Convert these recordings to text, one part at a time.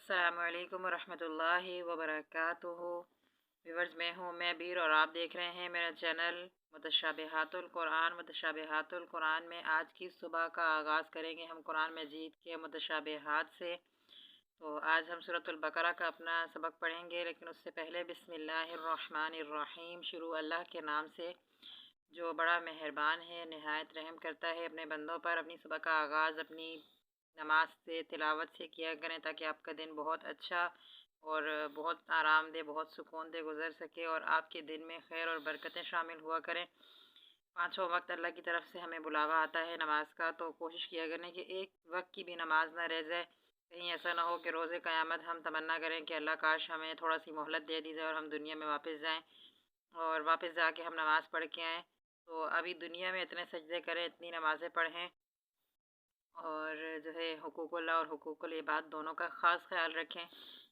السلام علیکم ورحمۃ اللہ وبرکاتہ۔ ویورز، میں بیر اور آپ دیکھ رہے ہیں میرا چینل متشابہات القرآن۔ متشابہات القرآن میں آج کی صبح کا آغاز کریں گے ہم قرآن مجید کے متشابہات سے۔ تو آج ہم سورۃ البقرہ کا اپنا سبق پڑھیں گے، لیکن اس سے پہلے بسم اللہ الرحمن الرحیم، شروع اللہ کے نام سے جو بڑا مہربان ہے، نہایت رحم کرتا ہے اپنے بندوں پر۔ اپنی صبح کا آغاز اپنی نماز سے، تلاوت سے کیا کریں تاکہ آپ کا دن بہت اچھا اور بہت آرام دہ، بہت سکون دہ گزر سکے اور آپ کے دن میں خیر اور برکتیں شامل ہوا کریں۔ پانچوں وقت اللہ کی طرف سے ہمیں بلاوا آتا ہے نماز کا، تو کوشش کیا کریں کہ ایک وقت کی بھی نماز نہ رہ جائے۔ کہیں ایسا نہ ہو کہ روز قیامت ہم تمنا کریں کہ اللہ کاش ہمیں تھوڑا سی مہلت دے دی جائے اور ہم دنیا میں واپس جائیں اور واپس جا کے ہم نماز پڑھ کے آئیں۔ تو ابھی دنیا میں اتنے سجدے کریں، اتنی نمازیں پڑھیں اور جو ہے حقوق اللہ اور حقوق العباد دونوں کا خاص خیال رکھیں،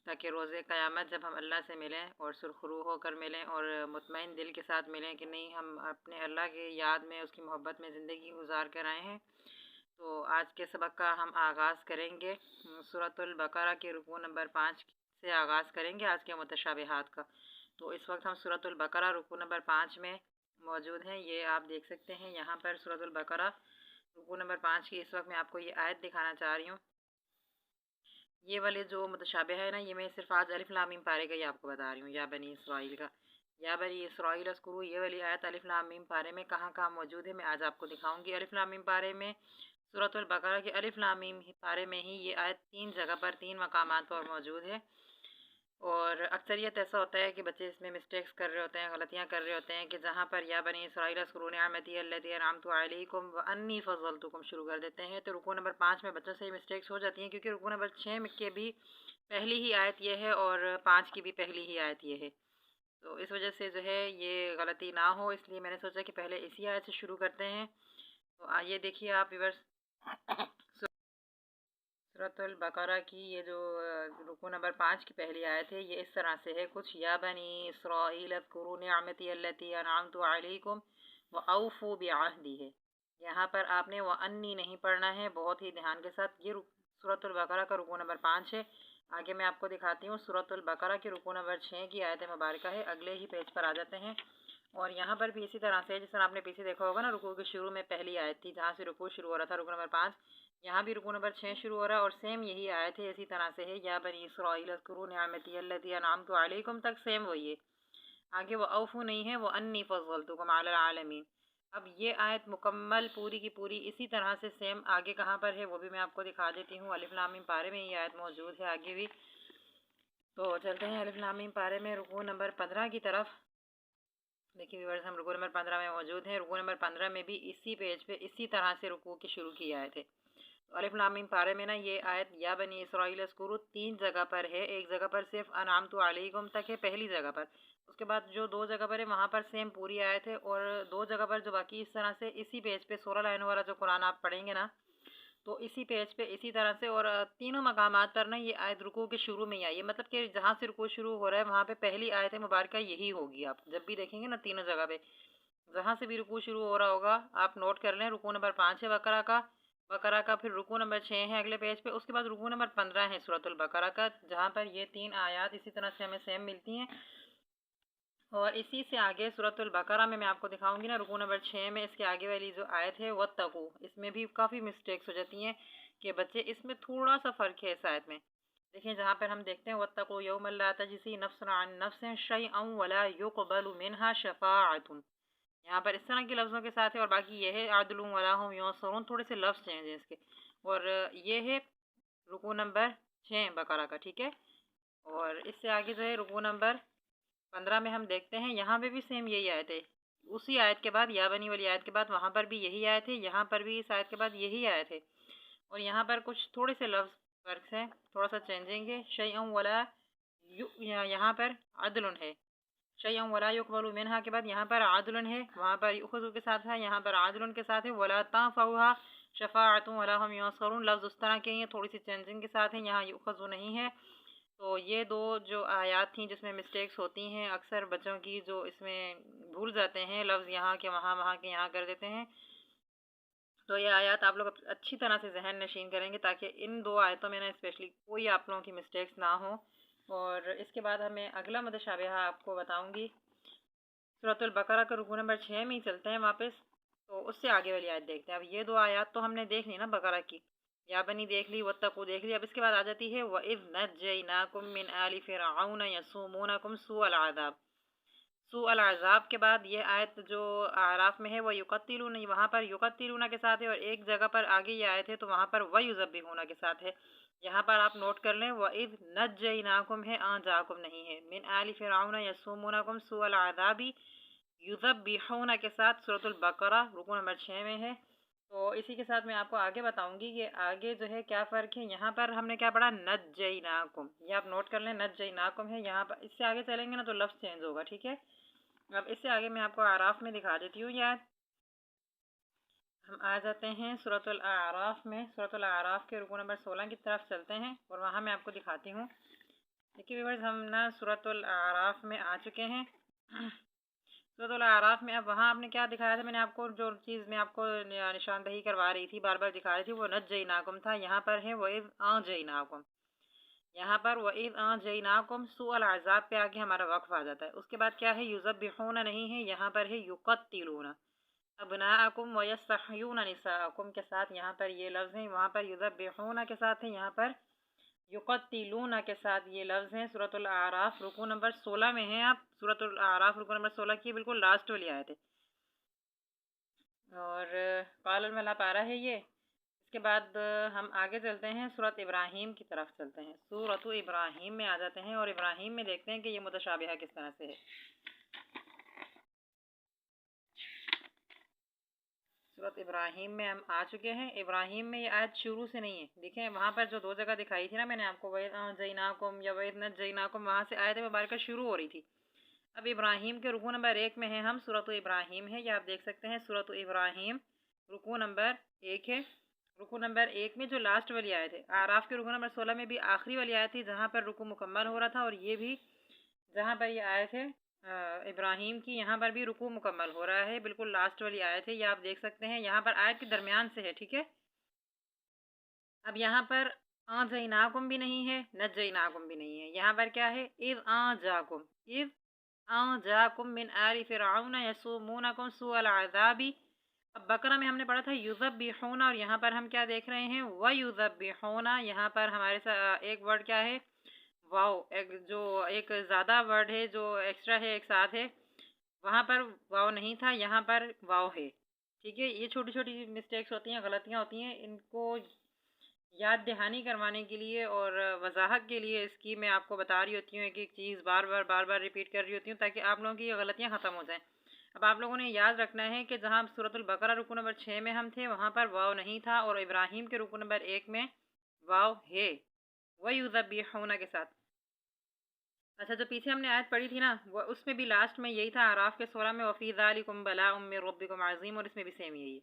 تاکہ روز قیامت جب ہم اللہ سے ملیں اور سرخرو ہو کر ملیں اور مطمئن دل کے ساتھ ملیں کہ نہیں، ہم اپنے اللہ کے یاد میں، اس کی محبت میں زندگی گزار کر آئے ہیں۔ تو آج کے سبق کا ہم آغاز کریں گے سورۃ البقرہ کے رکوع نمبر 5 سے آغاز کریں گے آج کے متشابہات کا۔ تو اس وقت ہم سورۃ البقرہ رکوع نمبر 5 میں موجود ہیں، یہ آپ دیکھ سکتے ہیں یہاں پر سورۃ البقرہ رکوع نمبر 5 کی اس وقت میں آپ کو یہ آیت دکھانا چاہ رہی ہوں۔ یہ والے جو متشابہ ہے نا، یہ میں صرف آج الف لام میم پارے کا ہی آپ کو بتا رہی ہوں، یا بنی اسرائیل کا، یا بنی اسرائیل اذکروا، یہ والی آیت الف لام میم پارے میں کہاں کہاں موجود ہے میں آج آپ کو دکھاؤں گی۔ الف لام میم پارے میں سورۃ البقرہ کے الف لام میم پارے میں ہی یہ آیت 3 جگہ پر، 3 مقامات پر موجود ہے، اور اکثریت ایسا ہوتا ہے کہ بچے اس میں مسٹیکس کر رہے ہوتے ہیں، غلطیاں کر رہے ہوتے ہیں کہ جہاں پر یا بنی اسرائیل اذکروا نعمتی التی انعمت علیکم وانی فضلتکم شروع کر دیتے ہیں، تو رکوع نمبر 5 میں بچوں سے مسٹیکس ہو جاتی ہیں، کیونکہ رکوع نمبر 6 کے بھی پہلی ہی آیت یہ ہے اور 5 کی بھی پہلی ہی آیت یہ ہے، تو اس وجہ سے جو ہے یہ غلطی نہ ہو، اس لیے میں نے سوچا کہ پہلے اسی آیت سے شروع کرتے ہیں۔ تو آئیے دیکھیے آپ ویورز، سورۃ البقرہ کی یہ جو رکوع نمبر 5 کی پہلی آیت ہے، یہ اس طرح سے ہے کچھ، یا بنی اسرائیل اذکروا نعمتی التی انعمت علیکم واوفوا بعہدی ہے۔ یہاں پر آپ نے وانی نہیں پڑھنا ہے، بہت ہی دھیان کے ساتھ۔ یہ سورۃ البقرہ کا رکوع نمبر 5 ہے۔ آگے میں آپ کو دکھاتی ہوں سورۃ البقرہ کی رکوع نمبر 6 کی آیت مبارکہ ہے، اگلے ہی پیج پر آ جاتے ہیں، اور یہاں پر بھی اسی طرح سے، جس طرح آپ نے پیچھے دیکھا ہوگا نا، رکوع کے شروع میں پہلی آیت تھی جہاں سے رکوع شروع ہو رہا تھا، رکوع نمبر 5، یہاں بھی رکوع نمبر 6 شروع ہو رہا ہے اور سیم یہی آیت ہے، اسی طرح سے ہے، یا بنی اسرائیل اذکروا نعمتی التی انعمت علیکم تک سیم وہی ہے۔ آگے وہ اوفو نہیں ہے، وہ انی فضلتکم علی العالمین۔ اب یہ آیت مکمل پوری کی پوری اسی طرح سے سیم آگے کہاں پر ہے وہ بھی میں آپ کو دکھا دیتی ہوں۔ الف لام میم پارے میں یہ آیت موجود ہے آگے بھی، تو چلتے ہیں الف لام میم پارے میں رکوع نمبر 15 کی طرف۔ دیکھیے ویورز، ہم رکوع نمبر 15 میں موجود ہیں۔ رکوع نمبر 15 میں بھی اسی پیج پہ اسی طرح سے رکوع کی شروع کی آیت ہے۔ الف لام میم پارے میں نا یہ آیت یا بنی اسرائیل اذکروا 3 جگہ پر ہے، ایک جگہ پر صرف انعمت علیکم تک ہے پہلی جگہ پر، اس کے بعد جو 2 جگہ پر ہے وہاں پر سیم پوری آیت ہے، اور 2 جگہ پر جو باقی اس طرح سے اسی پیج پہ 16 لائنوں والا جو قرآن آپ پڑھیں گے نا، تو اسی پیج پہ اسی طرح سے، اور تینوں مقامات پر نا یہ آیت رکوع کے شروع میں ہی آئی ہے، مطلب کہ جہاں سے رکوع شروع ہو رہا ہے وہاں پہ پہلی آیت مبارکہ یہی ہوگی۔ آپ جب بھی دیکھیں گے نا تینوں جگہ پہ جہاں سے بھی رکوع شروع ہو رہا ہوگا آپ نوٹ کر لیں، رکوع نمبر 5 ہے بقرہ کا، پھر رکوع نمبر 6 ہے اگلے پیج پہ، اس کے بعد رکوع نمبر 15 ہے سورۃ البقرہ کا، جہاں پر یہ 3 آیات اسی طرح سے ہمیں سیم ملتی ہیں۔ اور اسی سے آگے سورۃ البقرہ میں آپ کو دکھاؤں گی نا، رکوع نمبر 6 میں اس کے آگے والی جو آیت ہے واتقوا، اس میں بھی کافی مسٹیکس ہو جاتی ہیں کہ بچے، اس میں تھوڑا سا فرق ہے اس آیت میں۔ دیکھیں جہاں پر ہم دیکھتے ہیں واتقوا یوما لا تجزی نفس عن نفس شیئا ولا يقبل منها شفاعۃ، یہاں پر اس طرح کے لفظوں کے ساتھ ہے، اور باقی یہ ہے عدل ولا هم ينصرون، تھوڑے سے لفظ چینج ہیں اس کے، اور یہ ہے رکوع نمبر 6 بقرہ کا، ٹھیک ہے۔ اور اس سے آگے جو ہے رکوع نمبر 15 میں ہم دیکھتے ہیں، یہاں پہ بھی سیم یہی آیت ہے، اسی آیت کے بعد یا بنی والی آیت کے بعد وہاں پر بھی یہی آیت ہے، یہاں پر بھی اس آیت کے بعد یہی آیت ہے، اور یہاں پر کچھ تھوڑے سے لفظ فرق ہیں، تھوڑا سا چینجنگ ہے، شیئا ولا، یہاں پر عدل ہے، شیئا ولا یقبل منها کے بعد یہاں پر عدل ہے، وہاں پر یؤخذ کے ساتھ ہے، یہاں پر عدل کے ساتھ ہے، ولا تنفعها شفاعۃ ولا هم ينصرون، لفظ اس طرح کے ہیں، تھوڑی سی چینجنگ کے ساتھ ہیں، یہاں یؤخذ نہیں ہے۔ تو یہ 2 جو آیات تھیں جس میں مسٹیکس ہوتی ہیں اکثر بچوں کی، جو اس میں بھول جاتے ہیں لفظ، یہاں کے وہاں، وہاں کے یہاں کر دیتے ہیں، تو یہ آیات آپ لوگ اچھی طرح سے ذہن نشین کریں گے تاکہ ان 2 آیتوں میں نا اسپیشلی کوئی آپ لوگوں کی مسٹیکس نہ ہوں. اور اس کے بعد ہمیں اگلا متشابہہ آپ کو بتاؤں گی. سورۃ البقرہ کا رکوع نمبر 6 میں ہی چلتے ہیں واپس. تو اس سے آگے والی آیت دیکھتے ہیں. اب یہ 2 آیات تو ہم نے دیکھ لی نا بقرہ کی. یا بنی دیکھ لی، واتقوا دیکھ لی. اب اس کے بعد آ جاتی ہے وَإِذْ نَجَّيْنَاكُمْ مِنْ آلِ فِرْعَوْنَ يَسُومُونَكُمْ سُوءَ الْعَذَابِ. سوء العذاب کے بعد یہ آیت جو اعراف میں ہے وہ یقتلون، وہاں پر یقتلون کے ساتھ ہے، اور ایک جگہ پر آگے یہ آیت ہے تو وہاں پر وَيُذَبِّحُونَ کے ساتھ ہے. یہاں پر آپ نوٹ کر لیں وَإِذْ نَجَّيْنَاكُمْ ہے، جَاءَكُمْ نہیں ہے. مِنْ آلِ فِرْعَوْنَ يَسُومُونَكُمْ سُوءَ الْعَذَابِ یُذَبِّحُونَ کے ساتھ سورۃ البقرہ رکوع نمبر 6 میں ہے. تو اسی کے ساتھ میں آپ کو آگے بتاؤں گی کہ آگے جو ہے کیا فرق ہے. یہاں پر ہم نے کیا پڑھا، نجیناکم. یہ آپ نوٹ کر لیں نجیناکم ہے. یہاں پر اس سے آگے چلیں گے نا تو لفظ چینج ہوگا، ٹھیک ہے. اب اس سے آگے میں آپ کو اعراف میں دکھا دیتی ہوں. یاد ہم آ جاتے ہیں سورۃ الاعراف میں. سورۃ الاعراف کے رکوع نمبر 16 کی طرف چلتے ہیں اور وہاں میں آپ کو دکھاتی ہوں. دیکھیے ویورز، ہم نا سورۃ الاعراف میں آ چکے ہیں. سورۃ الاعراف میں اب وہاں آپ نے کیا دکھایا تھا، میں نے آپ کو جو چیز میں آپ کو نشاندہی کروا رہی تھی، بار بار دکھا رہی تھی، وہ نجیناکم تھا. یہاں پر ہے وَإِذْ أَنجَيْنَاكُمْ. یہاں پر وَإِذْ أَنجَيْنَاكُمْ سُوءَ الْعَذَابِ پہ آگے ہمارا وقف آ جاتا ہے. اس کے بعد کیا ہے، یُذَبِّحُونَ نہیں ہے، یہاں پر ہے یُقَتِّلُونَ أَبْنَاءَكُمْ وَيَسْتَحْيُونَ نِسَاءَكُمْ کے ساتھ یہاں پر یہ لفظ ہیں. وہاں پر یُذَبِّحُونَ کے ساتھ ہے، یہاں پر یقتلون کے ساتھ یہ لفظ ہیں. سورۃ الاعراف رکوع نمبر 16 میں ہیں. آپ سورۃ الاعراف رکوع نمبر 16 کی بالکل لاسٹ والی آیت ہے. اور قال الملا پارہ ہے یہ. اس کے بعد ہم آگے چلتے ہیں، سورۃ ابراہیم کی طرف چلتے ہیں. سورۃ ابراہیم میں آ جاتے ہیں اور ابراہیم میں دیکھتے ہیں کہ یہ متشابہہ کس طرح سے ہے. سورۃ ابراہیم میں ہم آ چکے ہیں. ابراہیم میں یہ آیت شروع سے نہیں ہے. دیکھیں وہاں پر جو 2 جگہ دکھائی تھی نا میں نے آپ کو، وَإِذْ أَنجَيْنَاكُمْ یا وَإِذْ نَجَّيْنَاكُمْ، وہاں سے آیت مبارکہ شروع ہو رہی تھی. اب ابراہیم کے رکوع نمبر 1 میں ہیں ہم. سورۃ ابراہیم ہے، یہ آپ دیکھ سکتے ہیں. سورۃ ابراہیم رکوع نمبر 1 ہے. رکوع نمبر 1 میں جو لاسٹ والی آیت ہے. اعراف کے رکوع نمبر 16 میں بھی آخری والی آیت تھی جہاں پر رکوع مکمل ہو رہا تھا، اور یہ بھی جہاں پر یہ آیت ہے ابراہیم کی، یہاں پر بھی رکوع مکمل ہو رہا ہے. بالکل لاسٹ والی آیت ہے، یہ آپ دیکھ سکتے ہیں. یہاں پر آیت کے درمیان سے ہے، ٹھیک ہے. اب یہاں پر أَنجَيْنَاكُمْ بھی نہیں ہے، نَجَّيْنَاكُمْ بھی نہیں ہے. یہاں پر کیا ہے، إِذْ أَنجَاكُمْ، إِذْ أَنجَاكُمْ مِنْ آلِ فِرْعَوْنَ يَسُومُونَكُمْ سُوءَ الْعَذَابِ. اب بقرہ میں ہم نے پڑھا تھا یُذَبِّحُونَ، اور یہاں پر ہم کیا دیکھ رہے ہیں، وَيُذَبِّحُونَ. یہاں پر ہمارے ساتھ ایک ورڈ کیا ہے، واو. ایک زیادہ ورڈ ہے جو ایکسٹرا ہے، ایک ساتھ ہے. وہاں پر واو نہیں تھا، یہاں پر واو ہے، ٹھیک ہے. یہ چھوٹی چھوٹی مسٹیکس ہوتی ہیں، غلطیاں ہوتی ہیں. ان کو یاد دہانی کروانے کے لیے اور وضاحت کے لیے اس کی میں آپ کو بتا رہی ہوتی ہوں، ایک ایک چیز بار بار ریپیٹ کر رہی ہوتی ہوں تاکہ آپ لوگوں کی یہ غلطیاں ختم ہو جائیں. اب آپ لوگوں نے یاد رکھنا ہے کہ جہاں سورۃ البقرہ رکوع نمبر 6 میں ہم تھے وہاں پر واو نہیں تھا، اور ابراہیم کے رکوع نمبر 1 میں واو ہے، وَيُذَبِّحُونَ کے ساتھ. اچھا، جو پیچھے ہم نے آیت پڑھی تھی نا، وہ اس میں بھی لاسٹ میں یہی تھا، اعراف کے 16 میں وَفِي ذَلِكُمْ بَلَاءٌ مِّن رَبِّكُمْ عَظِيمٌ، اور اس میں بھی سیم یہی ہے.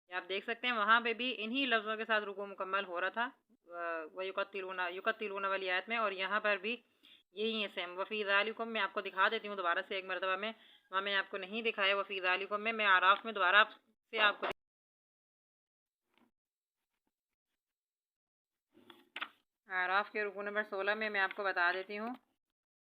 یہ آپ دیکھ سکتے ہیں وہاں پہ بھی انہی لفظوں کے ساتھ رکوع مکمل ہو رہا تھا یقتلون والی آیت میں، اور یہاں پر بھی یہی ہے سیم. وفی ذالکم میں آپ کو دکھا دیتی ہوں دوبارہ سے ایک مرتبہ میں، وہاں میں آپ کو نہیں دکھایا. وفی ذالکم میں اعراف میں دوبارہ سے آپ کو اعراف کے رکوع نمبر 16 میں آپ کو بتا دیتی ہوں.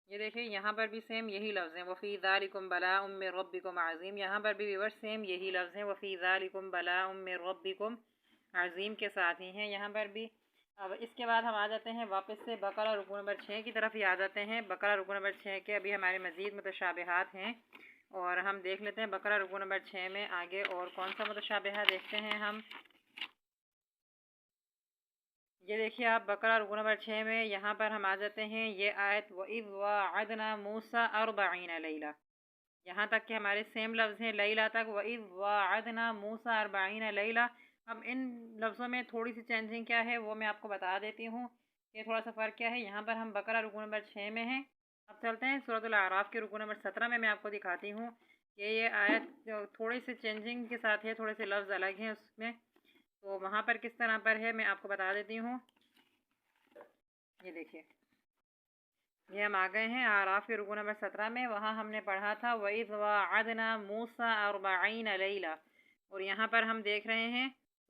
یہ دیکھیں یہاں پر بھی سیم یہی لفظ ہیں، وفی ذالکم بلاء من ربکم عظیم. یہاں پر بھی ویور سیم یہی لفظ ہیں، وفی ذالکم بلاء من ربکم عظیم کے ساتھ ہی ہیں یہاں پر بھی. اب اس کے بعد ہم آ جاتے ہیں واپس سے بقرہ رکوع نمبر 6 کی طرف ہی آ جاتے ہیں. بقرہ رکوع نمبر 6 کے ابھی ہمارے مزید متشابہات ہیں اور ہم دیکھ لیتے ہیں بقرہ رکوع نمبر 6 میں آگے اور کون سا متشابہہ دیکھتے ہیں ہم. یہ دیکھیے آپ بقرہ رکوع نمبر 6 میں یہاں پر ہم آ جاتے ہیں. یہ آیت وَإِذْ وَاعَدْنَا مُوسَىٰ 40 لَيْلَةً، یہاں تک کہ ہمارے سیم لفظ ہیں لیلہ تک. وَإِذْ وَاعَدْنَا مُوسَىٰ 40 لَيْلَةً. اب ان لفظوں میں تھوڑی سی چینجنگ کیا ہے وہ میں آپ کو بتا دیتی ہوں. یہ تھوڑا سا فرق کیا ہے. یہاں پر ہم بقرہ رکوع نمبر 6 میں ہیں. اب چلتے ہیں سورۃ الاعراف کے رکوع نمبر 17 میں آپ کو دکھاتی ہوں کہ یہ آیت تھوڑی سی چینجنگ کے ساتھ ہے، تھوڑے سے لفظ الگ ہیں اس میں. تو وہاں پر کس طرح پر ہے میں آپ کو بتا دیتی ہوں. یہ دیکھیے یہ ہم آ گئے ہیں اعراف کے رکوع نمبر 17 میں. وہاں ہم نے پڑھا تھا وَإِذْ وَاعَدْنَا مُوسَىٰ 40 لَيْلَةً، اور یہاں پر ہم دیکھ رہے ہیں